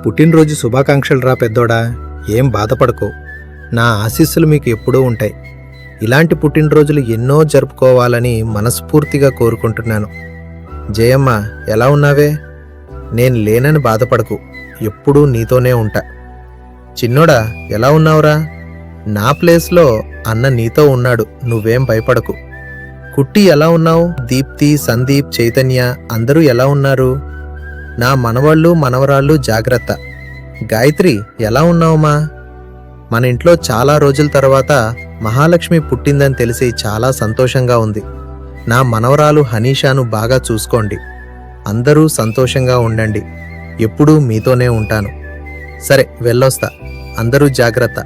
పుట్టినరోజు శుభాకాంక్షలు రా పెద్దోడా. ఏం బాధపడకు, నా ఆశీస్సులు మీకు ఎప్పుడూ ఉంటాయి. ఇలాంటి పుట్టినరోజులు ఎన్నో జరుపుకోవాలని మనస్ఫూర్తిగా కోరుకుంటున్నాను. జయమ్మ, ఎలా ఉన్నావే? నేను లేనని బాధపడకు, ఎప్పుడూ నీతోనే ఉంటా. చిన్నోడా, ఎలా ఉన్నావురా? నా ప్లేస్లో అన్న నీతో ఉన్నాడు, నువ్వేం భయపడకు. కుట్టి, ఎలా ఉన్నావు? దీప్తి, సందీప్, చైతన్య అందరూ ఎలా ఉన్నారు? నా మనవాళ్ళు మనవరాళ్ళు జాగ్రత్త. గాయత్రి, ఎలా ఉన్నావుమా? మన ఇంట్లో చాలా రోజుల తర్వాత మహాలక్ష్మి పుట్టిందని తెలిసి చాలా సంతోషంగా ఉంది. నా మనవరాలు హనీషాను బాగా చూసుకోండి. అందరూ సంతోషంగా ఉండండి. ఎప్పుడూ మీతోనే ఉంటాను. సరే, వెళ్ళొస్తా. అందరూ జాగ్రత్త.